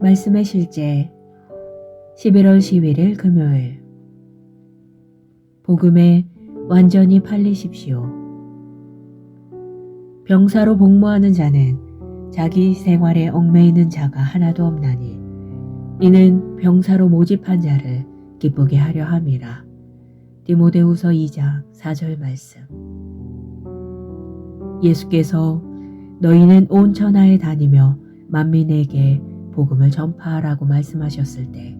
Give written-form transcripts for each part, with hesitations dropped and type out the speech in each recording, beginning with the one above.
말씀의 실제 11월 11일 금요일 복음에 완전히 팔리십시오. 병사로 복무하는 자는 자기 생활에 얽매이는 자가 하나도 없나니 이는 병사로 모집한 자를 기쁘게 하려 함이라. 디모데후서 2장 4절 말씀. 예수께서 너희는 온 천하에 다니며 만민에게 복음을 전파하라고 말씀하셨을 때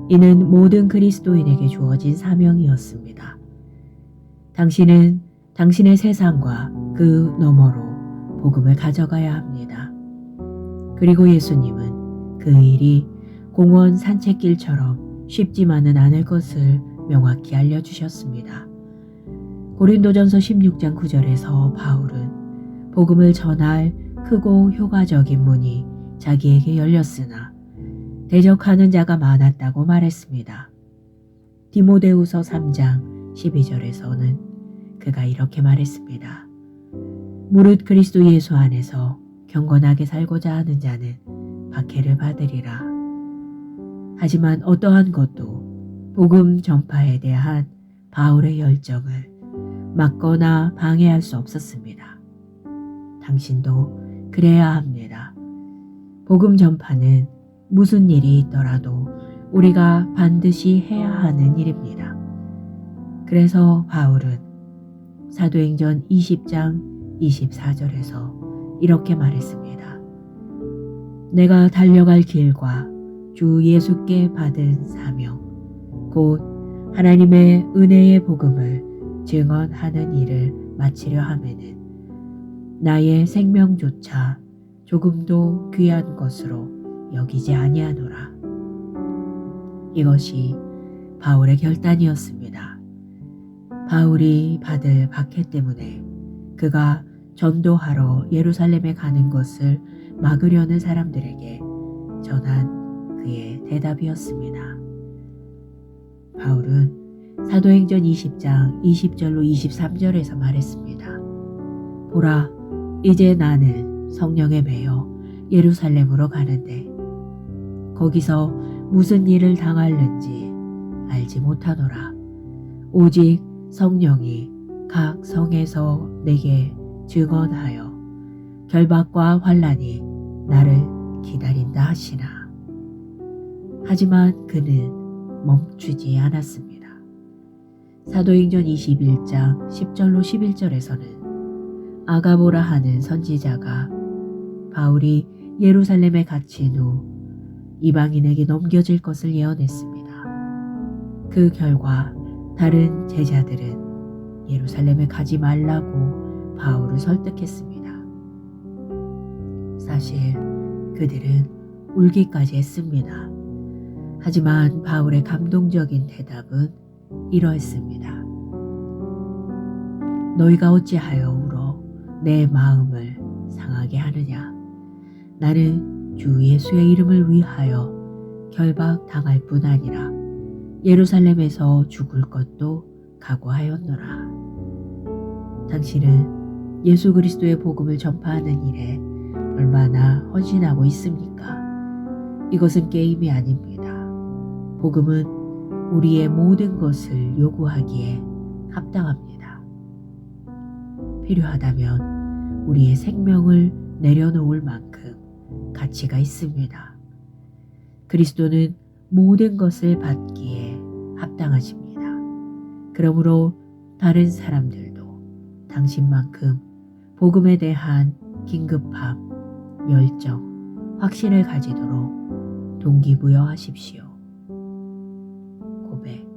이는 모든 그리스도인에게 주어진 사명이었습니다. 당신은 당신의 세상과 그 너머로 복음을 가져가야 합니다. 그리고 예수님은 그 일이 공원 산책길처럼 쉽지만은 않을 것을 명확히 알려주셨습니다. 고린도전서 16장 9절에서 바울은 복음을 전할 크고 효과적인 문이 자기에게 열렸으나 대적하는 자가 많았다고 말했습니다. 디모데후서 3장 12절에서는 그가 이렇게 말했습니다. 무릇 그리스도 예수 안에서 경건하게 살고자 하는 자는 박해를 받으리라. 하지만 어떠한 것도 복음 전파에 대한 바울의 열정을 막거나 방해할 수 없었습니다. 당신도 그래야 합니다. 복음 전파는 무슨 일이 있더라도 우리가 반드시 해야 하는 일입니다. 그래서 바울은 사도행전 20장 24절에서 이렇게 말했습니다. 내가 달려갈 길과 주 예수께 받은 사명, 곧 하나님의 은혜의 복음을 증언하는 일을 마치려 하면은 나의 생명조차 조금도 귀한 것으로 여기지 아니하노라. 이것이 바울의 결단이었습니다. 바울이 받을 박해 때문에 그가 전도하러 예루살렘에 가는 것을 막으려는 사람들에게 전한 그의 대답이었습니다. 바울은 사도행전 20장 20절로 23절에서 말했습니다. 보라, 이제 나는 성령에 매여 예루살렘으로 가는데 거기서 무슨 일을 당할는지 알지 못하노라. 오직 성령이 각 성에서 내게 증언하여 결박과 환난이 나를 기다린다 하시나. 하지만 그는 멈추지 않았습니다. 사도행전 21장 10절로 11절에서는 아가보라 하는 선지자가 바울이 예루살렘에 갇힌 후 이방인에게 넘겨질 것을 예언했습니다. 그 결과 다른 제자들은 예루살렘에 가지 말라고 바울을 설득했습니다. 사실 그들은 울기까지 했습니다. 하지만 바울의 감동적인 대답은 이러했습니다. 너희가 어찌하여 울어 내 마음을 상하게 하느냐. 나는 주 예수의 이름을 위하여 결박당할 뿐 아니라 예루살렘에서 죽을 것도 각오하였노라. 당신은 예수 그리스도의 복음을 전파하는 일에 얼마나 헌신하고 있습니까? 이것은 게임이 아닙니다. 복음은 우리의 모든 것을 요구하기에 합당합니다. 필요하다면 우리의 생명을 내려놓을 만큼 가치가 있습니다. 그리스도는 모든 것을 받기에 합당하십니다. 그러므로 다른 사람들도 당신만큼 복음에 대한 긴급함, 열정, 확신을 가지도록 동기부여하십시오. 고백.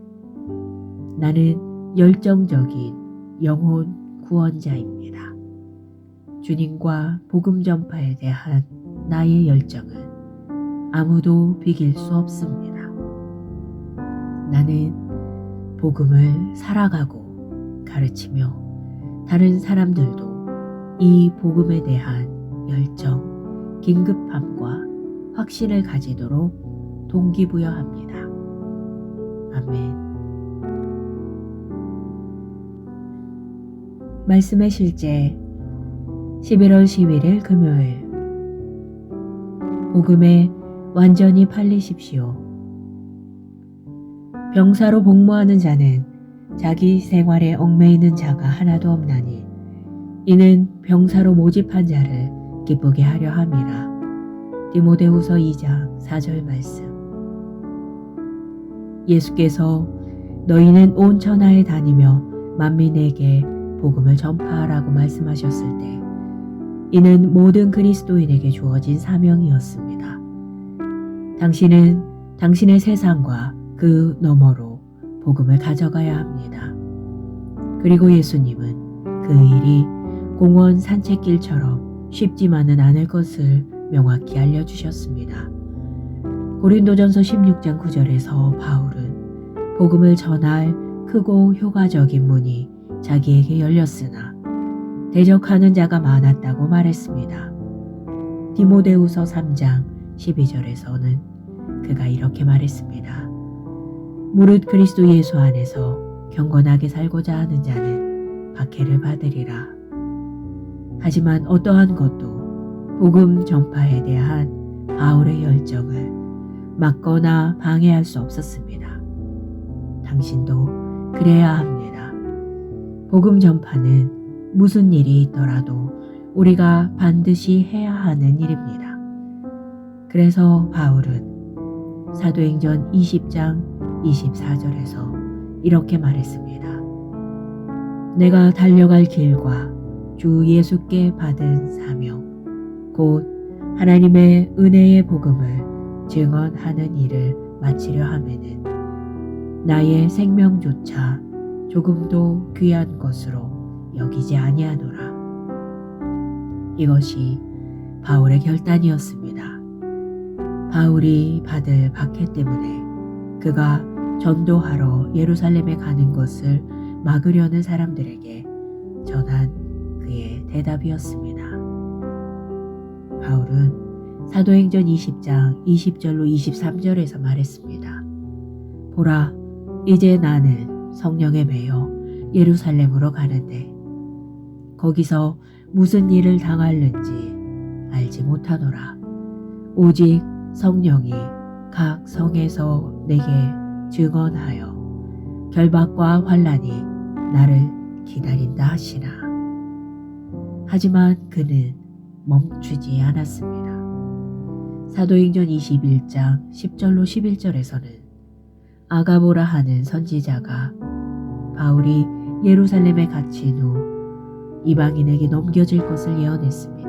나는 열정적인 영혼 구원자입니다. 주님과 복음 전파에 대한 나의 열정은 아무도 비길 수 없습니다. 나는 복음을 살아가고 가르치며 다른 사람들도 이 복음에 대한 열정, 긴급함과 확신을 가지도록 동기부여합니다. 아멘. 말씀의 실제 11월 11일 금요일 복음에 완전히 팔리십시오. 병사로 복무하는 자는 자기 생활에 얽매이는 자가 하나도 없나니 이는 병사로 모집한 자를 기쁘게 하려 함이라. 디모데후서 2장 4절 말씀. 예수께서 너희는 온 천하에 다니며 만민에게 복음을 전파하라고 말씀하셨을 때 이는 모든 그리스도인에게 주어진 사명이었습니다. 당신은 당신의 세상과 그 너머로 복음을 가져가야 합니다. 그리고 예수님은 그 일이 공원 산책길처럼 쉽지만은 않을 것을 명확히 알려주셨습니다. 고린도전서 16장 9절에서 바울은 복음을 전할 크고 효과적인 문이 자기에게 열렸으나 대적하는 자가 많았다고 말했습니다. 디모데후서 3장 12절에서는 그가 이렇게 말했습니다. 무릇 그리스도 예수 안에서 경건하게 살고자 하는 자는 박해를 받으리라. 하지만 어떠한 것도 복음 전파에 대한 바울의 열정을 막거나 방해할 수 없었습니다. 당신도 그래야 합니다. 복음 전파는 무슨 일이 있더라도 우리가 반드시 해야 하는 일입니다. 그래서 바울은 사도행전 20장 24절에서 이렇게 말했습니다. 내가 달려갈 길과 주 예수께 받은 사명, 곧 하나님의 은혜의 복음을 증언하는 일을 마치려 하면은 나의 생명조차 조금도 귀한 것으로 여기지 아니하노라. 이것이 바울의 결단이었습니다. 바울이 받을 박해 때문에 그가 전도하러 예루살렘에 가는 것을 막으려는 사람들에게 전한 그의 대답이었습니다. 바울은 사도행전 20장 20절로 23절에서 말했습니다. 보라, 이제 나는 성령에 매여 예루살렘으로 가는데 거기서 무슨 일을 당할는지 알지 못하노라. 오직 성령이 각 성에서 내게 증언하여 결박과 환난이 나를 기다린다 하시나. 하지만 그는 멈추지 않았습니다. 사도행전 21장 10절로 11절에서는 아가보라 하는 선지자가 바울이 예루살렘에 갇힌 후 이방인에게 넘겨질 것을 예언했습니다.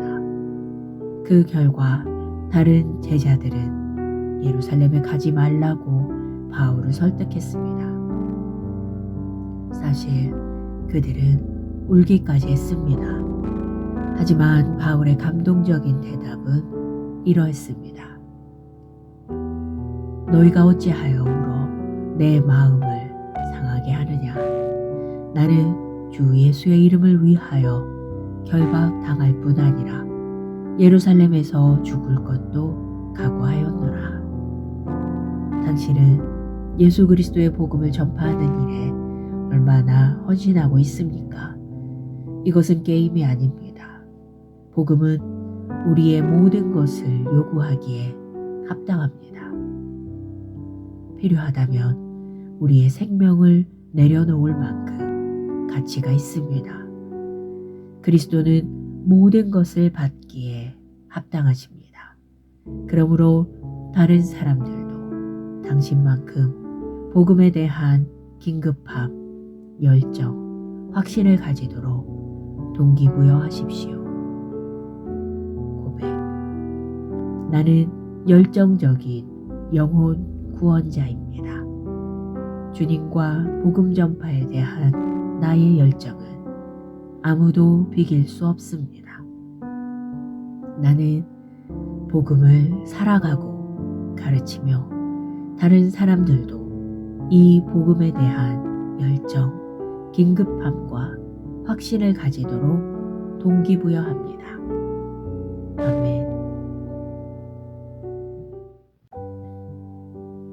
그 결과 다른 제자들은 예루살렘에 가지 말라고 바울을 설득했습니다. 사실 그들은 울기까지 했습니다. 하지만 바울의 감동적인 대답은 이러했습니다. 너희가 어찌하여 울어 내 마음을 상하게 하느냐. 나는 주 예수의 이름을 위하여 결박당할 뿐 아니라 예루살렘에서 죽을 것도 각오하였노라. 당신은 예수 그리스도의 복음을 전파하는 일에 얼마나 헌신하고 있습니까? 이것은 게임이 아닙니다. 복음은 우리의 모든 것을 요구하기에 합당합니다. 필요하다면 우리의 생명을 내려놓을 만큼 가치가 있습니다. 그리스도는 모든 것을 받기에 합당하십니다. 그러므로 다른 사람들도 당신만큼 복음에 대한 긴급함, 열정, 확신을 가지도록 동기부여하십시오. 고백. 나는 열정적인 영혼 구원자입니다. 주님과 복음 전파에 대한 나의 열정은 아무도 비길 수 없습니다. 나는 복음을 살아가고 가르치며 다른 사람들도 이 복음에 대한 열정, 긴급함과 확신을 가지도록 동기부여합니다. 아멘.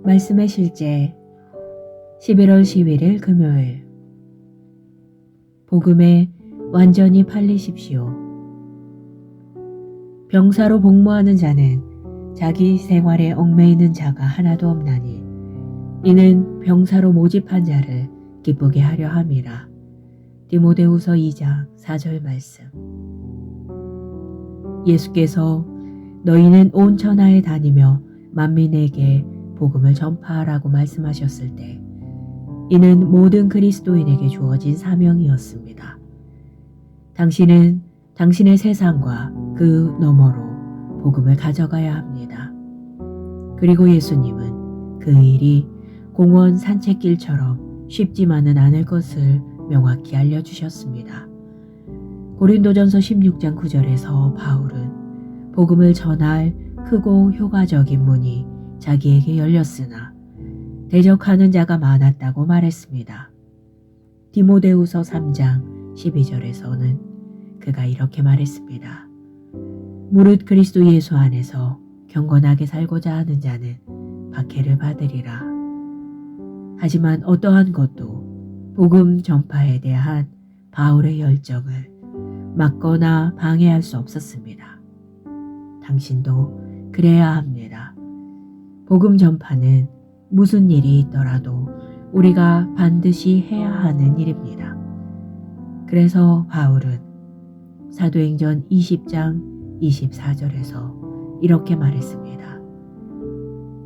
말씀의 실제 11월 11일 금요일. 복음에 완전히 팔리십시오. 병사로 복무하는 자는 자기 생활에 얽매이는 자가 하나도 없나니 이는 병사로 모집한 자를 기쁘게 하려 함이라. 디모데후서 2장 4절 말씀. 예수께서 너희는 온 천하에 다니며 만민에게 복음을 전파하라고 말씀하셨을 때 이는 모든 그리스도인에게 주어진 사명이었습니다. 당신은 당신의 세상과 그 너머로 복음을 가져가야 합니다. 그리고 예수님은 그 일이 공원 산책길처럼 쉽지만은 않을 것을 명확히 알려주셨습니다. 고린도전서 16장 9절에서 바울은 복음을 전할 크고 효과적인 문이 자기에게 열렸으나 대적하는 자가 많았다고 말했습니다. 디모데후서 3장 12절에서는 그가 이렇게 말했습니다. 무릇 그리스도 예수 안에서 경건하게 살고자 하는 자는 박해를 받으리라. 하지만 어떠한 것도 복음 전파에 대한 바울의 열정을 막거나 방해할 수 없었습니다. 당신도 그래야 합니다. 복음 전파는 무슨 일이 있더라도 우리가 반드시 해야 하는 일입니다. 그래서 바울은 사도행전 20장 24절에서 이렇게 말했습니다.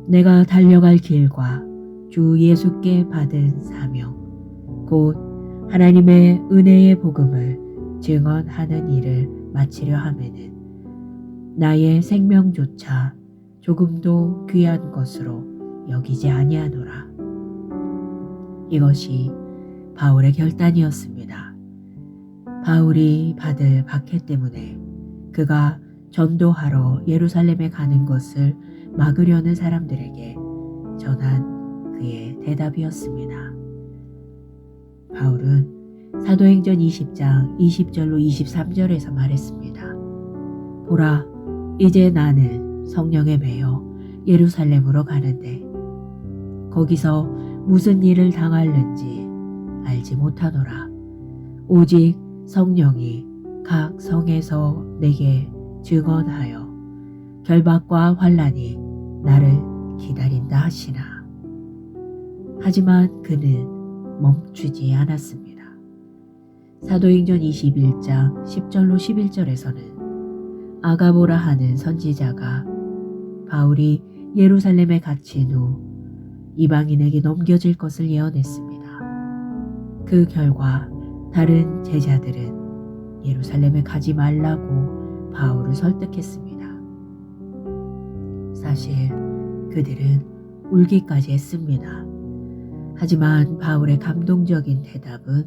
내가 달려갈 길과 주 예수께 받은 사명, 곧 하나님의 은혜의 복음을 증언하는 일을 마치려 하면은 나의 생명조차 조금도 귀한 것으로 여기지 아니하노라. 이것이 바울의 결단이었습니다. 바울이 받을 박해 때문에 그가 전도하러 예루살렘에 가는 것을 막으려는 사람들에게 전한 그의 대답이었습니다. 바울은 사도행전 20장 20절로 23절에서 말했습니다. 보라, 이제 나는 성령에 매여 예루살렘으로 가는데 거기서 무슨 일을 당할는지 알지 못하노라. 오직 성령이 각 성에서 내게 증언하여 결박과 환난이 나를 기다린다 하시나. 하지만 그는 멈추지 않았습니다. 사도행전 21장 10절로 11절에서는 아가보라 하는 선지자가 바울이 예루살렘에 갇힌 후 이방인에게 넘겨질 것을 예언했습니다. 그 결과 다른 제자들은 예루살렘에 가지 말라고 바울을 설득했습니다. 사실 그들은 울기까지 했습니다. 하지만 바울의 감동적인 대답은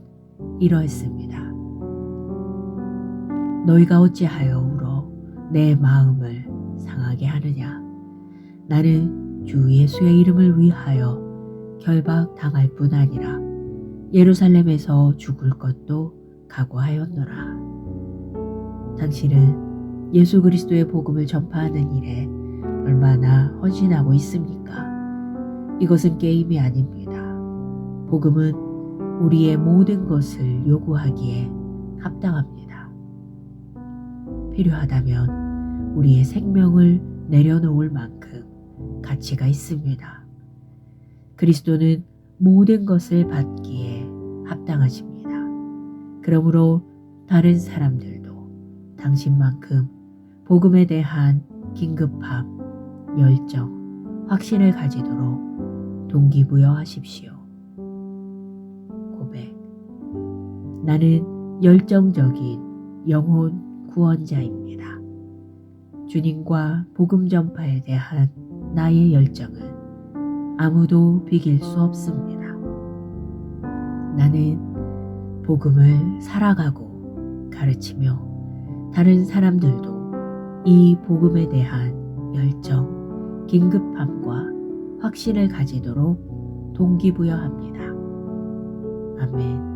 이러했습니다. 너희가 어찌하여 울어 내 마음을 상하게 하느냐. 나는 주 예수의 이름을 위하여 결박당할 뿐 아니라 예루살렘에서 죽을 것도 각오하였노라. 당신은 예수 그리스도의 복음을 전파하는 일에 얼마나 헌신하고 있습니까? 이것은 게임이 아닙니다. 복음은 우리의 모든 것을 요구하기에 합당합니다. 필요하다면 우리의 생명을 내려놓을 만큼 가치가 있습니다. 그리스도는 모든 것을 받기에 합당하십니다. 그러므로 다른 사람들도 당신만큼 복음에 대한 긴급함, 열정, 확신을 가지도록 동기부여하십시오. 고백. 나는 열정적인 영혼 구원자입니다. 주님과 복음 전파에 대한 나의 열정은 아무도 비길 수 없습니다. 나는 복음을 살아가고 가르치며 다른 사람들도 이 복음에 대한 열정, 긴급함과 확신을 가지도록 동기부여합니다. 아멘.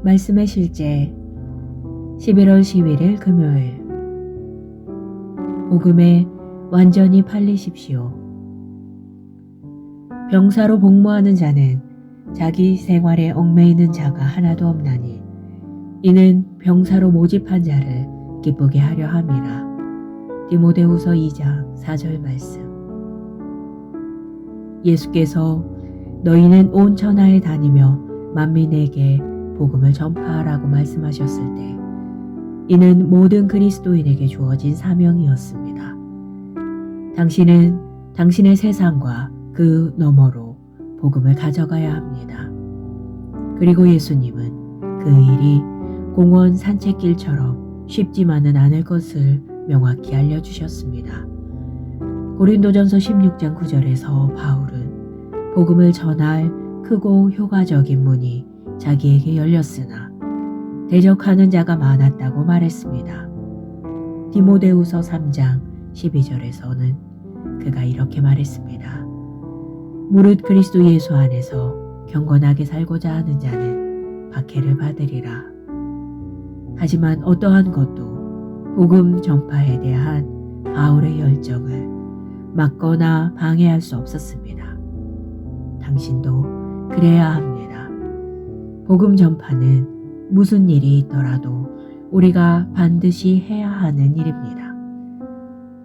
말씀의 실제 11월 11일 금요일. 복음에 완전히 팔리십시오. 병사로 복무하는 자는 자기 생활에 얽매이는 자가 하나도 없나니 이는 병사로 모집한 자를 기쁘게 하려 함이라. 디모데후서 2장 4절 말씀. 예수께서 너희는 온 천하에 다니며 만민에게 복음을 전파하라고 말씀하셨을 때 이는 모든 그리스도인에게 주어진 사명이었습니다. 당신은 당신의 세상과 그 너머로 복음을 가져가야 합니다. 그리고 예수님은 그 일이 공원 산책길처럼 쉽지만은 않을 것을 명확히 알려주셨습니다. 고린도전서 16장 9절에서 바울은 복음을 전할 크고 효과적인 문이 자기에게 열렸으나 대적하는 자가 많았다고 말했습니다. 디모데후서 3장 12절에서는 그가 이렇게 말했습니다. 무릇 그리스도 예수 안에서 경건하게 살고자 하는 자는 박해를 받으리라. 하지만 어떠한 것도 복음 전파에 대한 바울의 열정을 막거나 방해할 수 없었습니다. 당신도 그래야 합니다. 복음 전파는 무슨 일이 있더라도 우리가 반드시 해야 하는 일입니다.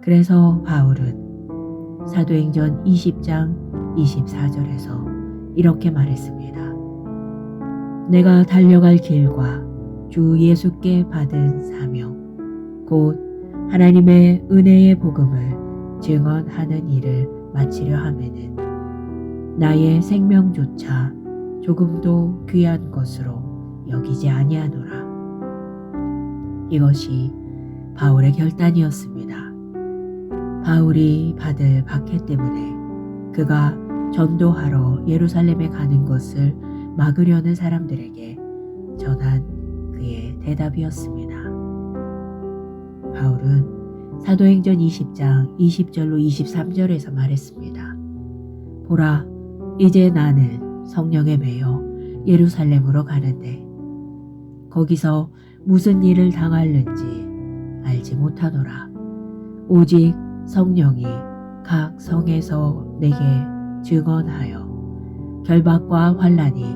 그래서 바울은 사도행전 20장 24절에서 이렇게 말했습니다. 내가 달려갈 길과 주 예수께 받은 사명, 곧 하나님의 은혜의 복음을 증언하는 일을 마치려 하면은 나의 생명조차 조금도 귀한 것으로 여기지 아니하노라. 이것이 바울의 결단이었습니다. 바울이 받을 박해 때문에 그가 전도하러 예루살렘에 가는 것을 막으려는 사람들에게 전한 그의 대답이었습니다. 바울은 사도행전 20장 20절로 23절에서 말했습니다. 보라, 이제 나는 성령에 매여 예루살렘으로 가는데 거기서 무슨 일을 당할는지 알지 못하노라. 오직 성령이 각 성에서 내게 증언하여 결박과 환난이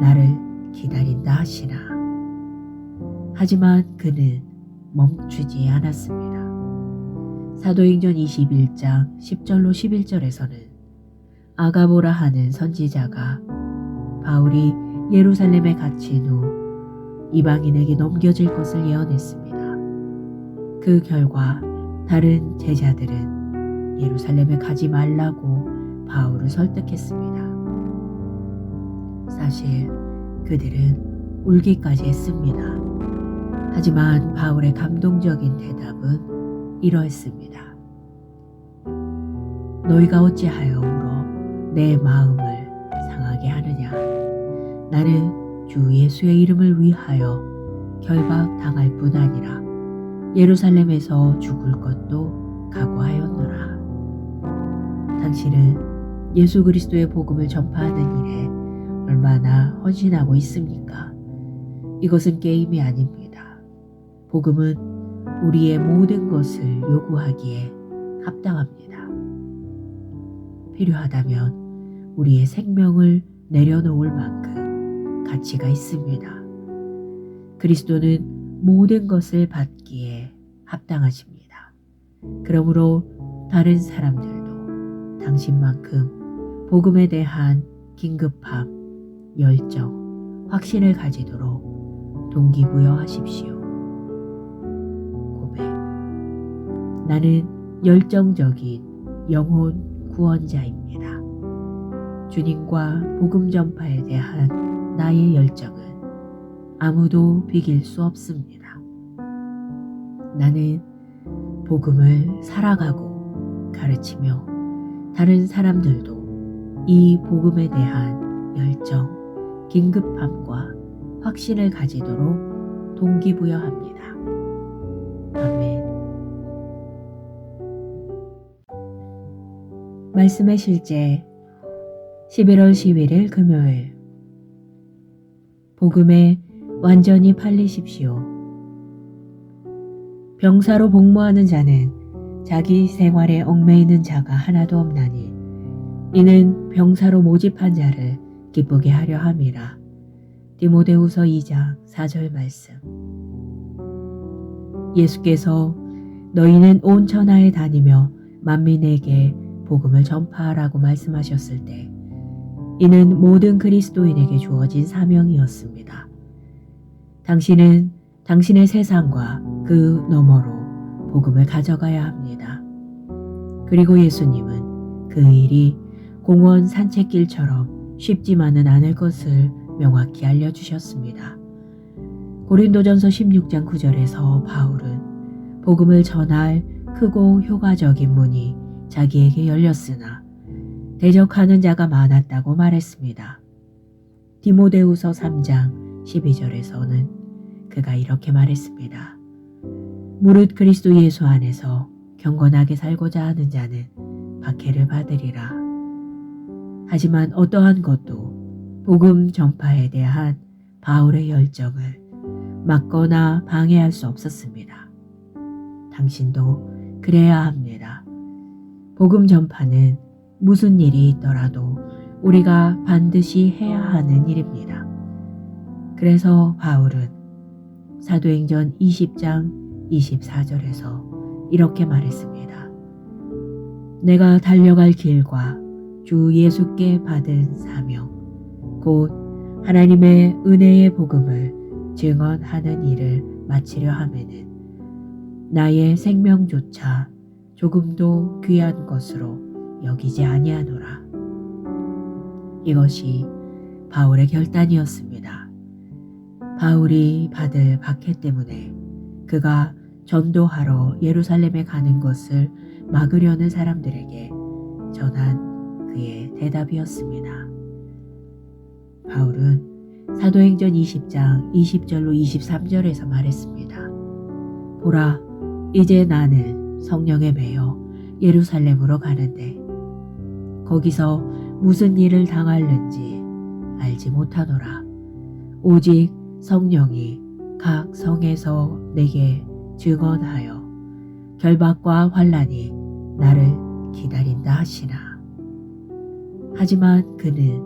나를 기다린다 하시나. 하지만 그는 멈추지 않았습니다. 사도행전 21장 10절로 11절에서는 아가보라 하는 선지자가 바울이 예루살렘에 갇힌 후 이방인에게 넘겨질 것을 예언했습니다. 그 결과 다른 제자들은 예루살렘에 가지 말라고 바울을 설득했습니다. 사실 그들은 울기까지 했습니다. 하지만 바울의 감동적인 대답은 이러했습니다. 너희가 어찌하여 울어 내 마음을 상하게 하느냐. 나는 주 예수의 이름을 위하여 결박당할 뿐 아니라 예루살렘에서 죽을 것도 각오하였노라. 당신은 예수 그리스도의 복음을 전파하는 일에 얼마나 헌신하고 있습니까? 이것은 게임이 아닙니다. 복음은 우리의 모든 것을 요구하기에 합당합니다. 필요하다면 우리의 생명을 내려놓을 만큼 가치가 있습니다. 그리스도는 모든 것을 받기에 합당하십니다. 그러므로 다른 사람들도 당신만큼 복음에 대한 긴급함, 열정, 확신을 가지도록 동기부여하십시오. 고백. 나는 열정적인 영혼 구원자입니다. 주님과 복음 전파에 대한 나의 열정은 아무도 비길 수 없습니다. 나는 복음을 살아가고 가르치며 다른 사람들도 이 복음에 대한 열정, 긴급함과 확신을 가지도록 동기부여합니다. 아멘. 말씀의 실제 11월 11일 금요일. 복음에 완전히 팔리십시오. 병사로 복무하는 자는 자기 생활에 얽매이는 자가 하나도 없나니 이는 병사로 모집한 자를 기쁘게 하려 함이라. 디모데후서 2장 4절 말씀. 예수께서 너희는 온 천하에 다니며 만민에게 복음을 전파하라고 말씀하셨을 때 이는 모든 그리스도인에게 주어진 사명이었습니다. 당신은 당신의 세상과 그 너머로 복음을 가져가야 합니다. 그리고 예수님은 그 일이 공원 산책길처럼 쉽지만은 않을 것을 명확히 알려주셨습니다. 고린도전서 16장 9절에서 바울은 복음을 전할 크고 효과적인 문이 자기에게 열렸으나 대적하는 자가 많았다고 말했습니다. 디모데후서 3장 12절에서는 그가 이렇게 말했습니다. 무릇 그리스도 예수 안에서 경건하게 살고자 하는 자는 박해를 받으리라. 하지만 어떠한 것도 복음 전파에 대한 바울의 열정을 막거나 방해할 수 없었습니다. 당신도 그래야 합니다. 복음 전파는 무슨 일이 있더라도 우리가 반드시 해야 하는 일입니다. 그래서 바울은 사도행전 20장 24절에서 이렇게 말했습니다. 내가 달려갈 길과 주 예수께 받은 사명, 곧 하나님의 은혜의 복음을 증언하는 일을 마치려 하면은 나의 생명조차 조금도 귀한 것으로 여기지 아니하노라. 이것이 바울의 결단이었습니다. 바울이 받을 박해 때문에 그가 전도하러 예루살렘에 가는 것을 막으려는 사람들에게 전한 그의 대답이었습니다. 바울은 사도행전 20장 20절로 23절에서 말했습니다. 보라, 이제 나는 성령에 매여 예루살렘으로 가는데 거기서 무슨 일을 당할는지 알지 못하노라. 오직 성령이 각 성에서 내게 증언하여 결박과 환난이 나를 기다린다 하시나. 하지만 그는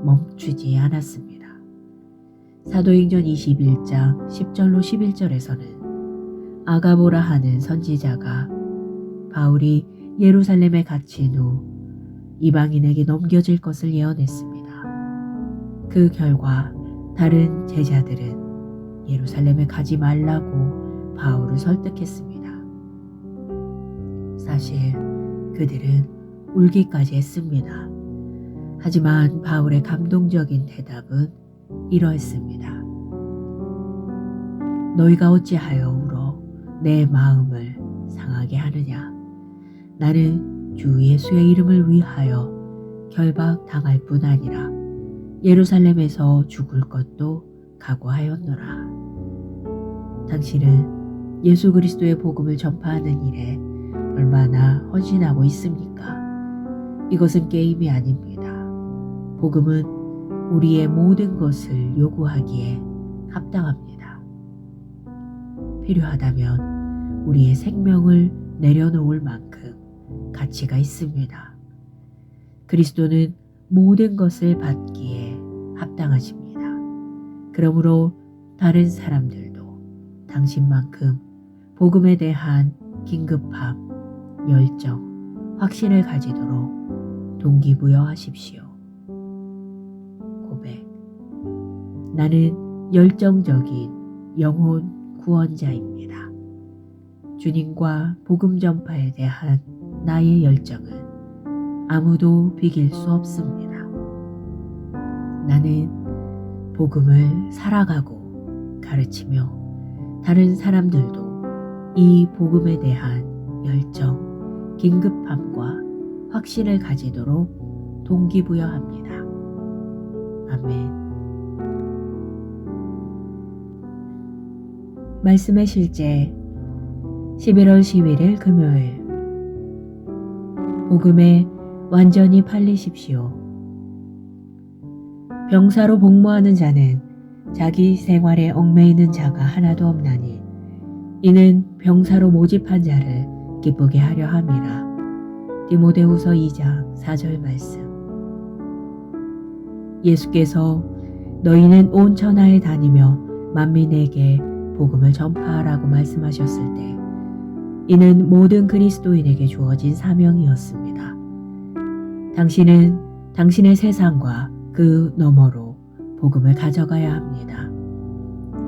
멈추지 않았습니다. 사도행전 21장 10절로 11절에서는 아가보라 하는 선지자가 바울이 예루살렘에 갇힌 후 이방인에게 넘겨질 것을 예언했습니다. 그 결과 다른 제자들은 예루살렘에 가지 말라고 바울을 설득했습니다. 사실 그들은 울기까지 했습니다. 하지만 바울의 감동적인 대답은 이러했습니다. 너희가 어찌하여 울어 내 마음을 상하게 하느냐. 나는 주 예수의 이름을 위하여 결박당할 뿐 아니라 예루살렘에서 죽을 것도 각오하였노라. 당신은 예수 그리스도의 복음을 전파하는 일에 얼마나 헌신하고 있습니까? 이것은 게임이 아닙니다. 복음은 우리의 모든 것을 요구하기에 합당합니다. 필요하다면 우리의 생명을 내려놓을 만큼 가치가 있습니다. 그리스도는 모든 것을 받기에 합당하십니다. 그러므로 다른 사람들도 당신만큼 복음에 대한 긴급함, 열정, 확신을 가지도록 동기부여하십시오. 고백. 나는 열정적인 영혼 구원자입니다. 주님과 복음 전파에 대한 나의 열정은 아무도 비길 수 없습니다. 나는 복음을 살아가고 가르치며 다른 사람들도 이 복음에 대한 열정, 긴급함과 확신을 가지도록 동기부여합니다. 아멘. 말씀의 실제 11월 11일 금요일. 복음에 완전히 팔리십시오. 병사로 복무하는 자는 자기 생활에 얽매이는 자가 하나도 없나니 이는 병사로 모집한 자를 기쁘게 하려 함이라. 디모데후서 2장 4절 말씀. 예수께서 너희는 온 천하에 다니며 만민에게 복음을 전파하라고 말씀하셨을 때 이는 모든 그리스도인에게 주어진 사명이었습니다. 당신은 당신의 세상과 그 너머로 복음을 가져가야 합니다.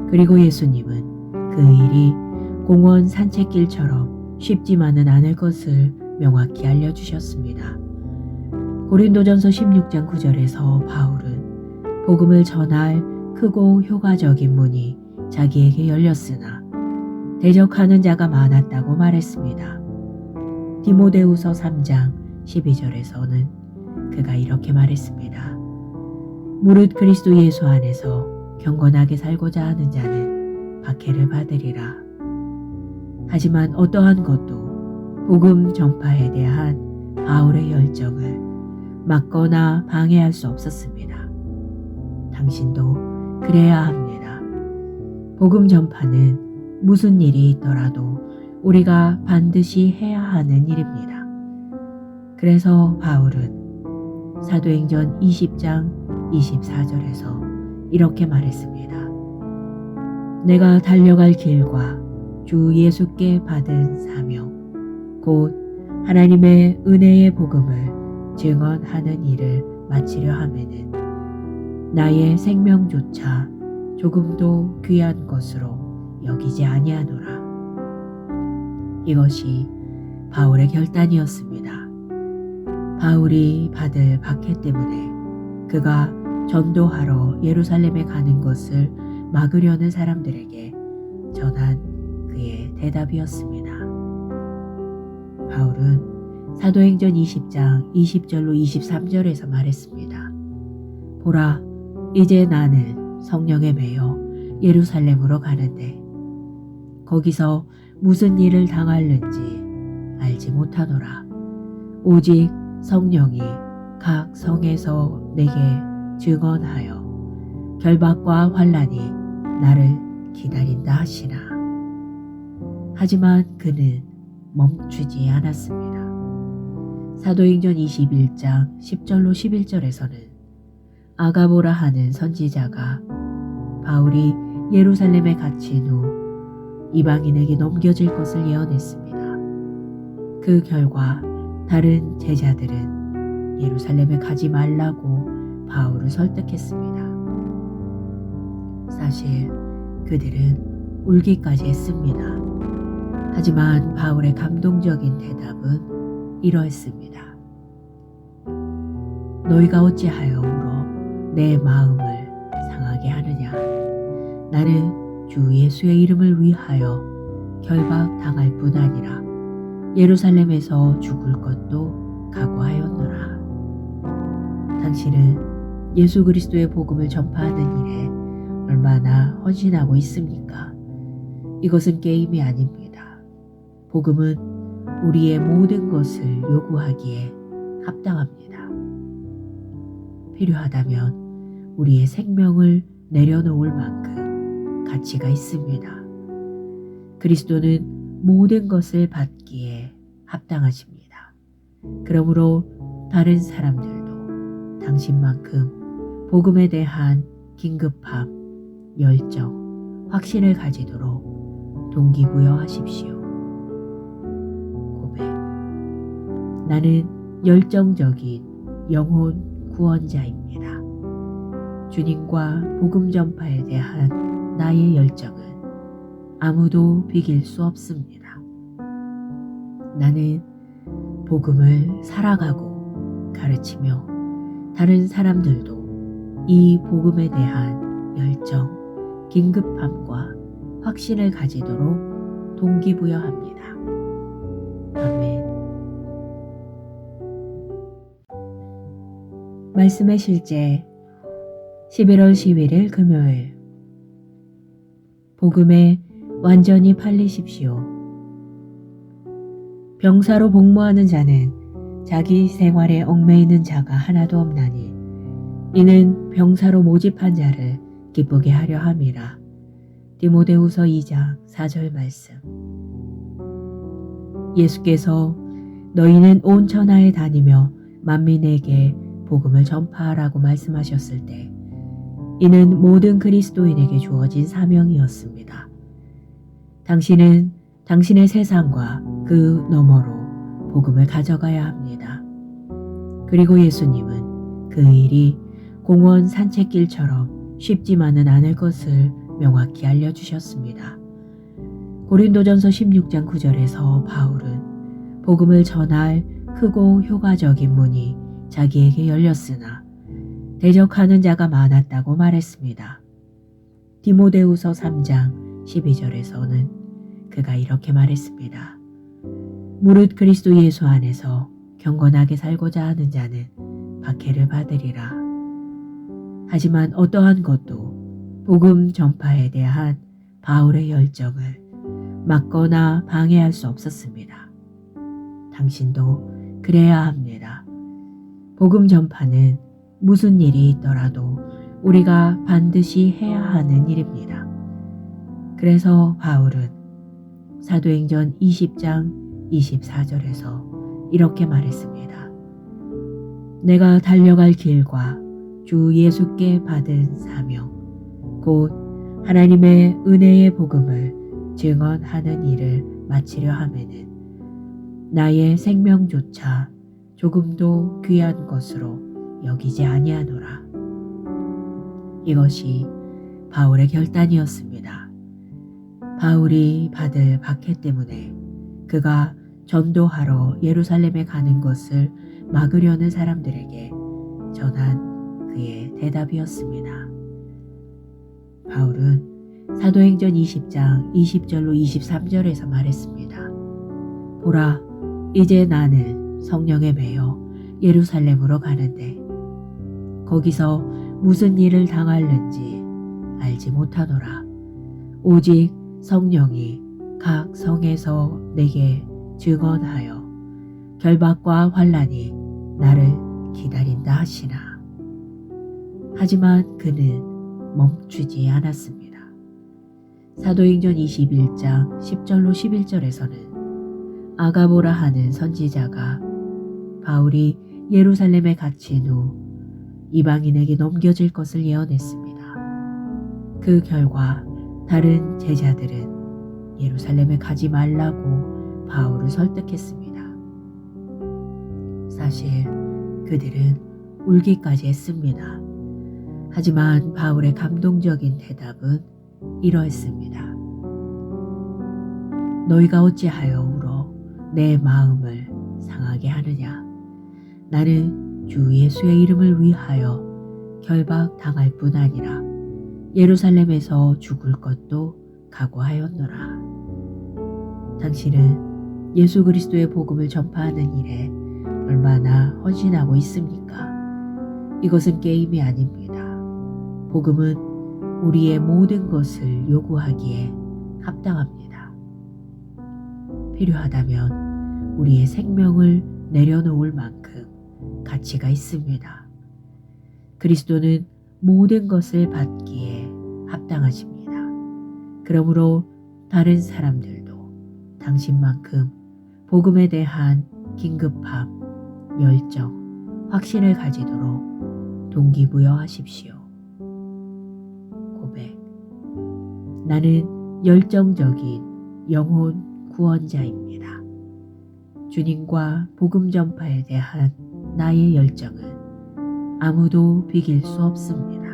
그리고 예수님은 그 일이 공원 산책길처럼 쉽지만은 않을 것을 명확히 알려주셨습니다. 고린도전서 16장 9절에서 바울은 복음을 전할 크고 효과적인 문이 자기에게 열렸으나 대적하는 자가 많았다고 말했습니다. 디모데후서 3장 12절에서는 그가 이렇게 말했습니다. 무릇 그리스도 예수 안에서 경건하게 살고자 하는 자는 박해를 받으리라. 하지만 어떠한 것도 복음 전파에 대한 바울의 열정을 막거나 방해할 수 없었습니다. 당신도 그래야 합니다. 복음 전파는 무슨 일이 있더라도 우리가 반드시 해야 하는 일입니다. 그래서 바울은 사도행전 20장 24절에서 이렇게 말했습니다. 내가 달려갈 길과 주 예수께 받은 사명, 곧 하나님의 은혜의 복음을 증언하는 일을 마치려 하면은 나의 생명조차 조금도 귀한 것으로 여기지 아니하노라. 이것이 바울의 결단이었습니다. 바울이 받을 박해 때문에 그가 전도하러 예루살렘에 가는 것을 막으려는 사람들에게 전한 그의 대답이었습니다. 바울은 사도행전 20장 20절로 23절에서 말했습니다. 보라, 이제 나는 성령에 매여 예루살렘으로 가는데 거기서 무슨 일을 당할는지 알지 못하노라. 오직 성령이 각 성에서 내게 증언하여 결박과 환난이 나를 기다린다 하시나. 하지만 그는 멈추지 않았습니다. 사도행전 21장 10절로 11절에서는 아가보라 하는 선지자가 바울이 예루살렘에 갇힌 후 이방인에게 넘겨질 것을 예언했습니다. 그 결과 다른 제자들은 예루살렘에 가지 말라고 바울을 설득했습니다. 사실 그들은 울기까지 했습니다. 하지만 바울의 감동적인 대답은 이러했습니다. 너희가 어찌하여 울어 내 마음을 상하게 하느냐. 나는 주 예수의 이름을 위하여 결박당할 뿐 아니라 예루살렘에서 죽을 것도 각오하였노라. 당신은 예수 그리스도의 복음을 전파하는 일에 얼마나 헌신하고 있습니까? 이것은 게임이 아닙니다. 복음은 우리의 모든 것을 요구하기에 합당합니다. 필요하다면 우리의 생명을 내려놓을 만큼 가치가 있습니다. 그리스도는 모든 것을 받기에 합당하십니다. 그러므로 다른 사람들도 당신만큼 복음에 대한 긴급함, 열정, 확신을 가지도록 동기부여하십시오. 고백. 나는 열정적인 영혼 구원자입니다. 주님과 복음 전파에 대한 나의 열정은 아무도 비길 수 없습니다. 나는 복음을 살아가고 가르치며 다른 사람들도 이 복음에 대한 열정, 긴급함과 확신을 가지도록 동기부여합니다. 아멘. 말씀의 실제 11월 11일 금요일. 복음에 완전히 팔리십시오. 병사로 복무하는 자는 자기 생활에 얽매이는 자가 하나도 없나니 이는 병사로 모집한 자를 기쁘게 하려 함이라. 디모데후서 2장 4절 말씀. 예수께서 너희는 온 천하에 다니며 만민에게 복음을 전파하라고 말씀하셨을 때 이는 모든 그리스도인에게 주어진 사명이었습니다. 당신은 당신의 세상과 그 너머로 복음을 가져가야 합니다. 그리고 예수님은 그 일이 공원 산책길처럼 쉽지만은 않을 것을 명확히 알려주셨습니다. 고린도전서 16장 9절에서 바울은 복음을 전할 크고 효과적인 문이 자기에게 열렸으나 대적하는 자가 많았다고 말했습니다. 디모데후서 3장 12절에서는 그가 이렇게 말했습니다. 무릇 그리스도 예수 안에서 경건하게 살고자 하는 자는 박해를 받으리라. 하지만 어떠한 것도 복음 전파에 대한 바울의 열정을 막거나 방해할 수 없었습니다. 당신도 그래야 합니다. 복음 전파는 무슨 일이 있더라도 우리가 반드시 해야 하는 일입니다. 그래서 바울은 사도행전 20장 24절에서 이렇게 말했습니다. 내가 달려갈 길과 주 예수께 받은 사명, 곧 하나님의 은혜의 복음을 증언하는 일을 마치려 하면은 나의 생명조차 조금도 귀한 것으로 여기지 아니하노라. 이것이 바울의 결단이었습니다. 바울이 받을 박해 때문에 그가 전도하러 예루살렘에 가는 것을 막으려는 사람들에게 전한 그의 대답이었습니다. 바울은 사도행전 20장 20절로 23절에서 말했습니다. 보라, 이제 나는 성령에 매여 예루살렘으로 가는데 거기서 무슨 일을 당할는지 알지 못하노라. 오직 성령이 각 성에서 내게 증언하여 결박과 환난이 나를 기다린다 하시나. 하지만 그는 멈추지 않았습니다. 사도행전 21장 10절로 11절에서는 아가보라 하는 선지자가 바울이 예루살렘에 갇힌 후 이방인에게 넘겨질 것을 예언했습니다. 그 결과 다른 제자들은 예루살렘에 가지 말라고 바울을 설득했습니다. 사실 그들은 울기까지 했습니다. 하지만 바울의 감동적인 대답은 이러했습니다. 너희가 어찌하여 울어 내 마음을 상하게 하느냐. 나는 주 예수의 이름을 위하여 결박당할 뿐 아니라 예루살렘에서 죽을 것도 각오하였노라. 당신은 예수 그리스도의 복음을 전파하는 일에 얼마나 헌신하고 있습니까? 이것은 게임이 아닙니다. 복음은 우리의 모든 것을 요구하기에 합당합니다. 필요하다면 우리의 생명을 내려놓을 만큼 가치가 있습니다. 그리스도는 모든 것을 받기에 합당하십니다. 그러므로 다른 사람들도 당신만큼 복음에 대한 긴급함, 열정, 확신을 가지도록 동기부여하십시오. 고백. 나는 열정적인 영혼 구원자입니다. 주님과 복음 전파에 대한 나의 열정은 아무도 비길 수 없습니다.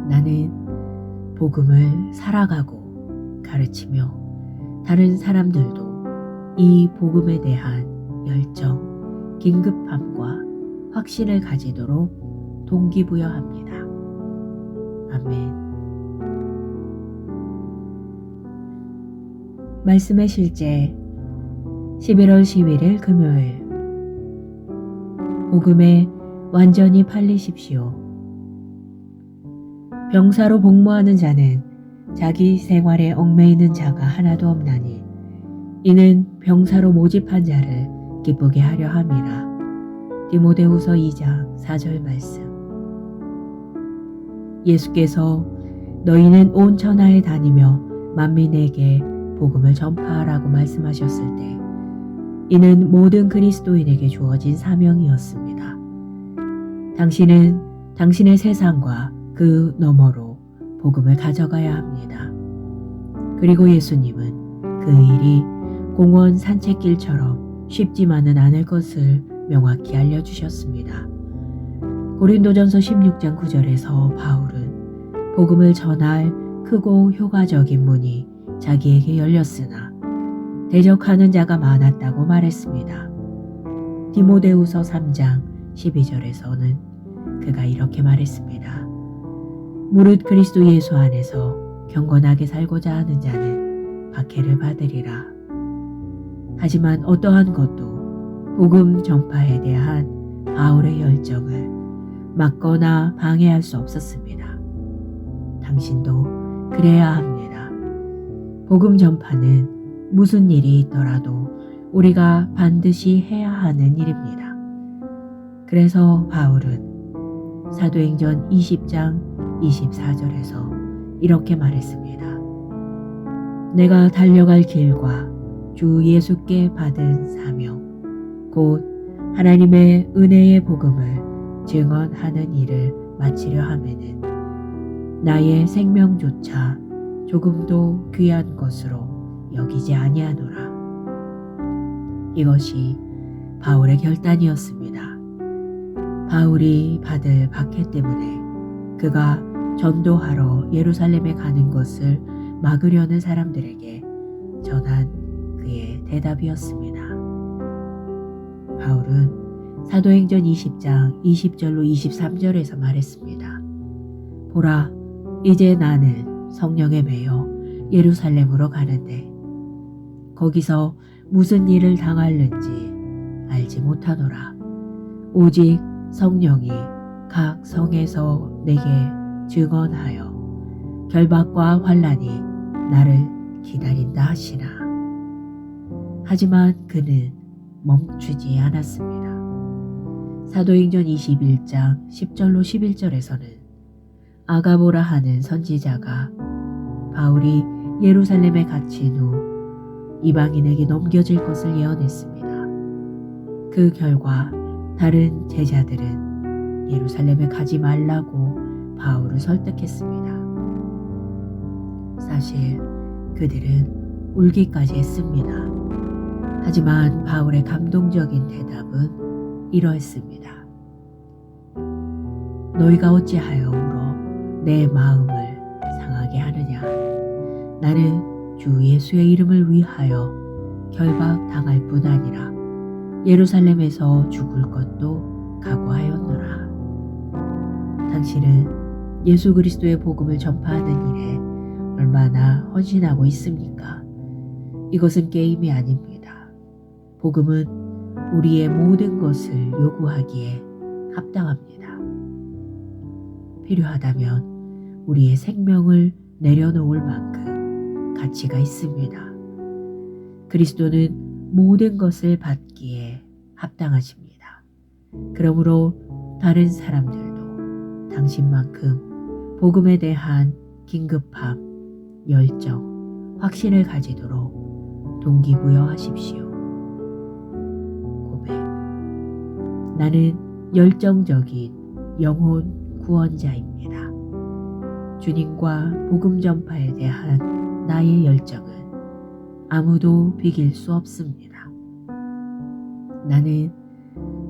나는 복음을 살아가고 가르치며 다른 사람들도 이 복음에 대한 열정, 긴급함과 확신을 가지도록 동기부여합니다. 아멘. 말씀의 실제 11월 11일 금요일. 복음에 완전히 팔리십시오. 병사로 복무하는 자는 자기 생활에 얽매이는 자가 하나도 없나니 이는 병사로 모집한 자를 기쁘게 하려 함이라. 디모데후서 2장 4절 말씀. 예수께서 너희는 온 천하에 다니며 만민에게 복음을 전파하라고 말씀하셨을 때 이는 모든 그리스도인에게 주어진 사명이었습니다. 당신은 당신의 세상과 그 너머로 복음을 가져가야 합니다. 그리고 예수님은 그 일이 공원 산책길처럼 쉽지만은 않을 것을 명확히 알려주셨습니다. 고린도전서 16장 9절에서 바울은 복음을 전할 크고 효과적인 문이 자기에게 열렸으나 대적하는 자가 많았다고 말했습니다. 디모데후서 3장 12절에서는 그가 이렇게 말했습니다. 무릇 그리스도 예수 안에서 경건하게 살고자 하는 자는 박해를 받으리라. 하지만 어떠한 것도 복음 전파에 대한 바울의 열정을 막거나 방해할 수 없었습니다. 당신도 그래야 합니다. 복음 전파는 무슨 일이 있더라도 우리가 반드시 해야 하는 일입니다. 그래서 바울은 사도행전 20장 24절에서 이렇게 말했습니다. 내가 달려갈 길과 주 예수께 받은 사명, 곧 하나님의 은혜의 복음을 증언하는 일을 마치려 하면은 나의 생명조차 조금도 귀한 것으로 여기지 아니하노라. 이것이 바울의 결단이었습니다. 바울이 받을 박해 때문에 그가 전도하러 예루살렘에 가는 것을 막으려는 사람들에게 전한 그의 대답이었습니다. 바울은 사도행전 20장 20절로 23절에서 말했습니다. 보라, 이제 나는 성령에 매여 예루살렘으로 가는데 거기서 무슨 일을 당할는지 알지 못하노라. 오직 성령이 각 성에서 내게 증언하여 결박과 환난이 나를 기다린다 하시나. 하지만 그는 멈추지 않았습니다. 사도행전 21장 10절로 11절에서는 아가보라 하는 선지자가 바울이 예루살렘에 갇힌 후 이방인에게 넘겨질 것을 예언했습니다. 그 결과 다른 제자들은 예루살렘에 가지 말라고 바울을 설득했습니다. 사실 그들은 울기까지 했습니다. 하지만 바울의 감동적인 대답은 이러했습니다. 너희가 어찌하여 울어 내 마음을 상하게 하느냐. 나는 주 예수의 이름을 위하여 결박당할 뿐 아니라 예루살렘에서 죽을 것도 각오하였노라. 당신은 예수 그리스도의 복음을 전파하는 일에 얼마나 헌신하고 있습니까? 이것은 게임이 아닙니다. 복음은 우리의 모든 것을 요구하기에 합당합니다. 필요하다면 우리의 생명을 내려놓을 만큼 가치가 있습니다. 그리스도는 모든 것을 받기에 합당하십니다. 그러므로 다른 사람들도 당신만큼 복음에 대한 긴급함, 열정, 확신을 가지도록 동기부여하십시오. 고백. 나는 열정적인 영혼 구원자입니다. 주님과 복음 전파에 대한 나의 열정은 아무도 비길 수 없습니다. 나는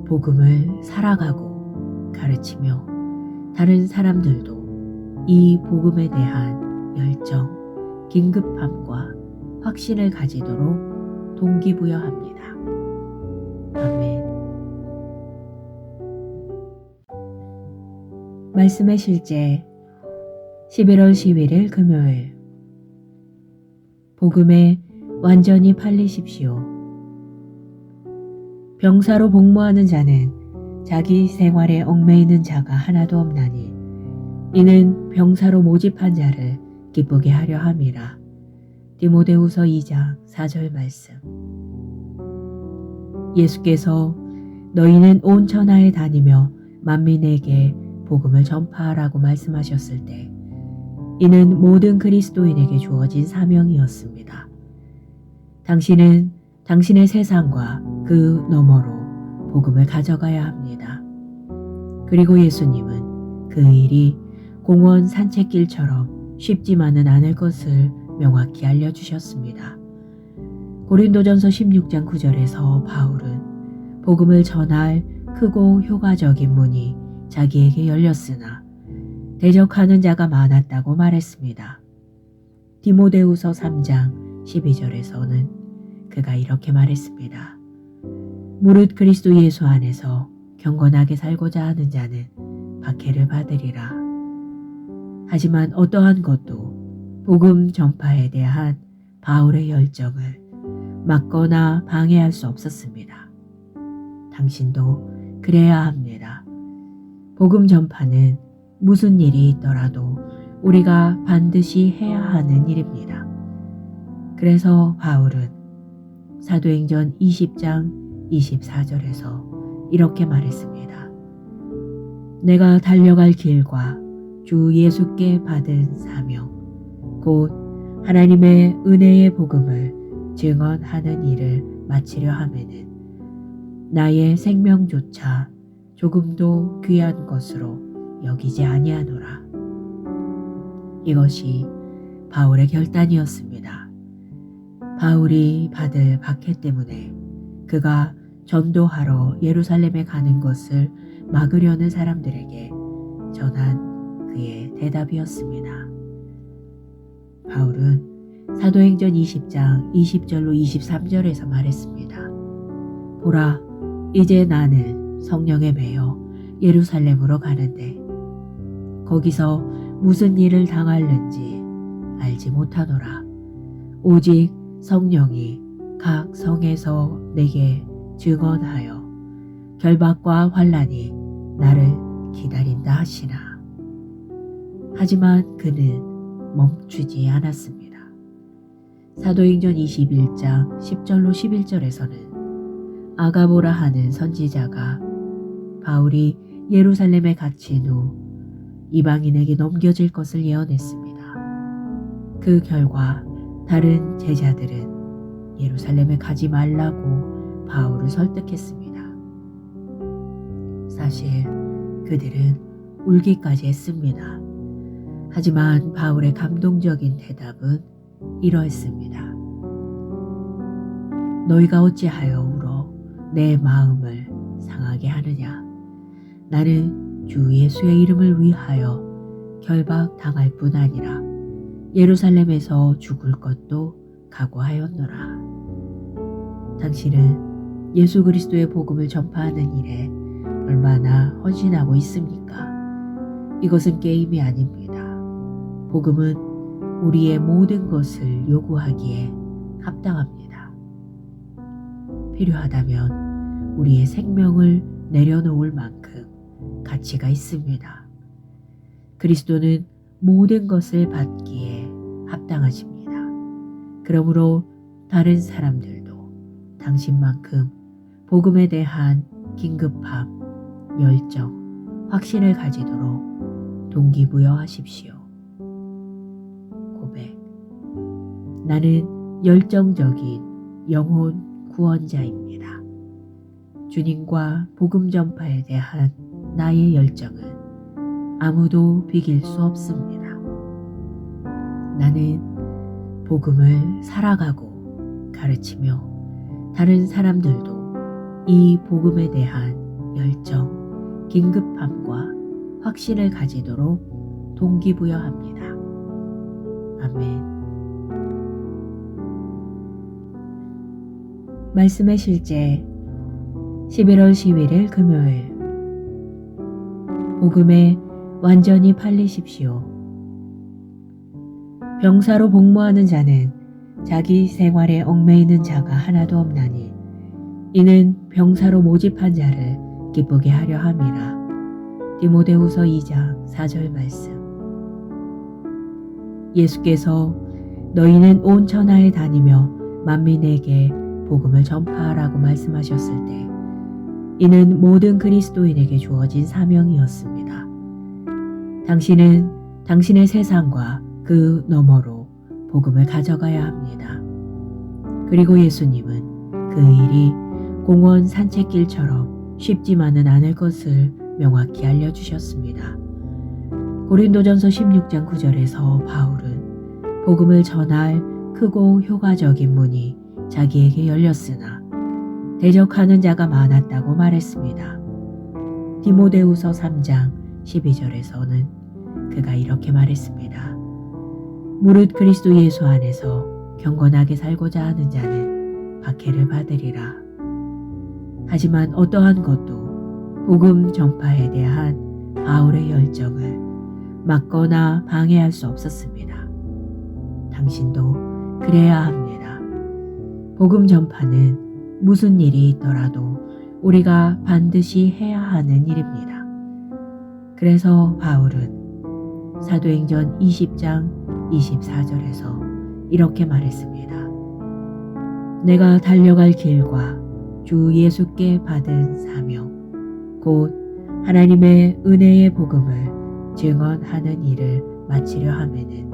복음을 살아가고 가르치며 다른 사람들도 이 복음에 대한 열정, 긴급함과 확신을 가지도록 동기부여합니다. 아멘. 말씀의 실제 11월 11일 금요일. 복음에 완전히 팔리십시오. 병사로 복무하는 자는 자기 생활에 얽매이는 자가 하나도 없나니 이는 병사로 모집한 자를 기쁘게 하려 함이라. 디모데후서 2장 4절 말씀. 예수께서 너희는 온 천하에 다니며 만민에게 복음을 전파하라고 말씀하셨을 때 이는 모든 그리스도인에게 주어진 사명이었습니다. 당신은 당신의 세상과 그 너머로 복음을 가져가야 합니다. 그리고 예수님은 그 일이 공원 산책길처럼 쉽지만은 않을 것을 명확히 알려주셨습니다. 고린도전서 16장 9절에서 바울은 복음을 전할 크고 효과적인 문이 자기에게 열렸으나 대적하는 자가 많았다고 말했습니다. 디모데후서 3장 12절에서는 그가 이렇게 말했습니다. 무릇 그리스도 예수 안에서 경건하게 살고자 하는 자는 박해를 받으리라. 하지만 어떠한 것도 복음 전파에 대한 바울의 열정을 막거나 방해할 수 없었습니다. 당신도 그래야 합니다. 복음 전파는 무슨 일이 있더라도 우리가 반드시 해야 하는 일입니다. 그래서 바울은 사도행전 20장 24절에서 이렇게 말했습니다. 내가 달려갈 길과 주 예수께 받은 사명, 곧 하나님의 은혜의 복음을 증언하는 일을 마치려 하면은 나의 생명조차 조금도 귀한 것으로 여기지 아니하노라. 이것이 바울의 결단이었습니다. 바울이 받을 박해 때문에 그가 전도하러 예루살렘에 가는 것을 막으려는 사람들에게 전한 그의 대답이었습니다. 바울은 사도행전 20장 20절로 23절에서 말했습니다. 보라, 이제 나는 성령에 매여 예루살렘으로 가는데 거기서 무슨 일을 당할는지 알지 못하노라. 오직 성령이 각 성에서 내게 증언하여 결박과 환난이 나를 기다린다 하시나. 하지만 그는 멈추지 않았습니다. 사도행전 21장 10절로 11절에서는 아가보라 하는 선지자가 바울이 예루살렘에 갇힌 후 이방인에게 넘겨질 것을 예언했습니다. 그 결과 다른 제자들은 예루살렘에 가지 말라고 바울을 설득했습니다. 사실 그들은 울기까지 했습니다. 하지만 바울의 감동적인 대답은 이러했습니다. 너희가 어찌하여 울어 내 마음을 상하게 하느냐. 나는 주 예수의 이름을 위하여 결박당할 뿐 아니라 예루살렘에서 죽을 것도 각오하였노라. 당신은 예수 그리스도의 복음을 전파하는 일에 얼마나 헌신하고 있습니까? 이것은 게임이 아닙니다. 복음은 우리의 모든 것을 요구하기에 합당합니다. 필요하다면 우리의 생명을 내려놓을 만큼 가치가 있습니다. 그리스도는 모든 것을 받기에 합당하십니다. 그러므로 다른 사람들도 당신만큼 복음에 대한 긴급함, 열정, 확신을 가지도록 동기부여하십시오. 고백. 나는 열정적인 영혼 구원자입니다. 주님과 복음 전파에 대한 나의 열정은 아무도 비길 수 없습니다. 나는 복음을 살아가고 가르치며 다른 사람들도 이 복음에 대한 열정, 긴급함과 확신을 가지도록 동기부여합니다. 아멘. 말씀의 실제 11월 11일 금요일. 복음에 완전히 팔리십시오. 병사로 복무하는 자는 자기 생활에 얽매이는 자가 하나도 없나니 이는 병사로 모집한 자를 기쁘게 하려 함이라. 디모데후서 2장 4절 말씀. 예수께서 너희는 온 천하에 다니며 만민에게 복음을 전파하라고 말씀하셨을 때 이는 모든 그리스도인에게 주어진 사명이었습니다. 당신은 당신의 세상과 그 너머로 복음을 가져가야 합니다. 그리고 예수님은 그 일이 공원 산책길처럼 쉽지만은 않을 것을 명확히 알려주셨습니다. 고린도전서 16장 9절에서 바울은 복음을 전할 크고 효과적인 문이 자기에게 열렸으나 대적하는 자가 많았다고 말했습니다. 디모데후서 3장 12절에서는 그가 이렇게 말했습니다. 무릇 그리스도 예수 안에서 경건하게 살고자 하는 자는 박해를 받으리라. 하지만 어떠한 것도 복음 전파에 대한 바울의 열정을 막거나 방해할 수 없었습니다. 당신도 그래야 합니다. 복음 전파는 무슨 일이 있더라도 우리가 반드시 해야 하는 일입니다. 그래서 바울은 사도행전 20장 24절에서 이렇게 말했습니다. 내가 달려갈 길과 주 예수께 받은 사명, 곧 하나님의 은혜의 복음을 증언하는 일을 마치려 하면은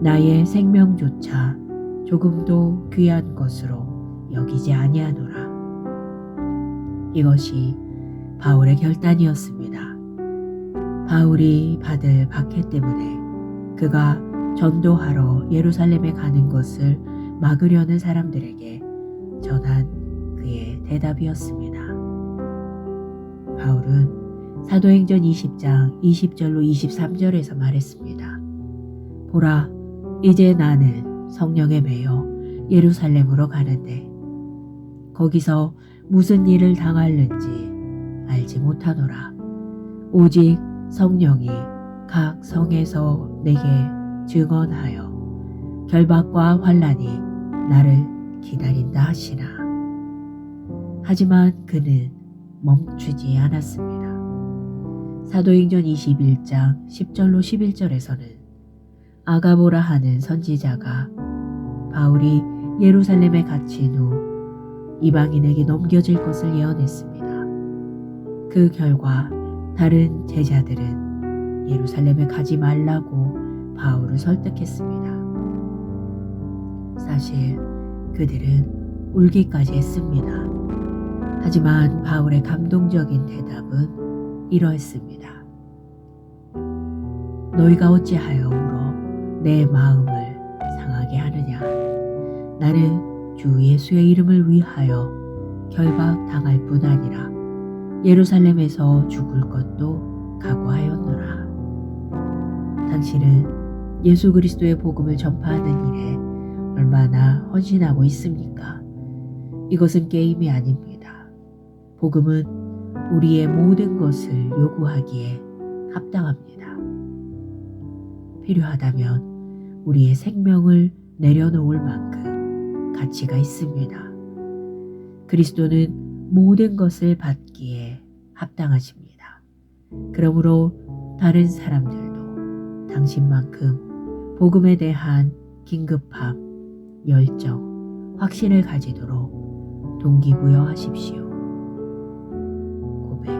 나의 생명조차 조금도 귀한 것으로 여기지 아니하노라. 이것이 바울의 결단이었습니다. 바울이 받을 박해 때문에 그가 전도하러 예루살렘에 가는 것을 막으려는 사람들에게 전한 그의 대답이었습니다. 바울은 사도행전 20장 20절로 23절에서 말했습니다. 보라, 이제 나는 성령에 매여 예루살렘으로 가는데 거기서 무슨 일을 당할는지 알지 못하노라. 오직 성령이 각 성에서 내게 증언하여 결박과 환난이 나를 기다린다 하시나. 하지만 그는 멈추지 않았습니다. 사도행전 21장 10절로 11절에서는 아가보라 하는 선지자가 바울이 예루살렘에 갇힌 후 이방인에게 넘겨질 것을 예언했습니다. 그 결과 다른 제자들은 예루살렘에 가지 말라고 바울을 설득했습니다. 사실 그들은 울기까지 했습니다. 하지만 바울의 감동적인 대답은 이러했습니다. 너희가 어찌하여 울어 내 마음을 상하게 하느냐. 나는 주 예수의 이름을 위하여 결박당할 뿐 아니라 예루살렘에서 죽을 것도 각오하였노라. 당신은 예수 그리스도의 복음을 전파하는 일에 얼마나 헌신하고 있습니까? 이것은 게임이 아닙니다. 복음은 우리의 모든 것을 요구하기에 합당합니다. 필요하다면 우리의 생명을 내려놓을 만큼 가치가 있습니다. 그리스도는 모든 것을 받기에 합당하십니다. 그러므로 다른 사람들도 당신만큼 복음에 대한 긴급함, 열정, 확신을 가지도록 동기부여하십시오. 고백.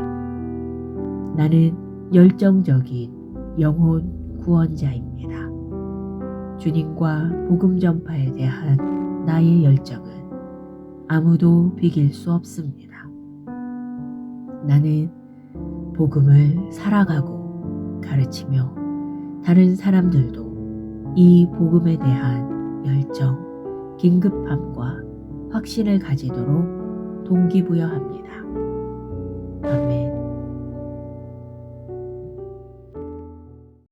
나는 열정적인 영혼 구원자입니다. 주님과 복음 전파에 대한 나의 열정은 아무도 비길 수 없습니다. 나는 복음을 살아가고 가르치며 다른 사람들도 이 복음에 대한 열정, 긴급함과 확신을 가지도록 동기부여합니다. 아멘.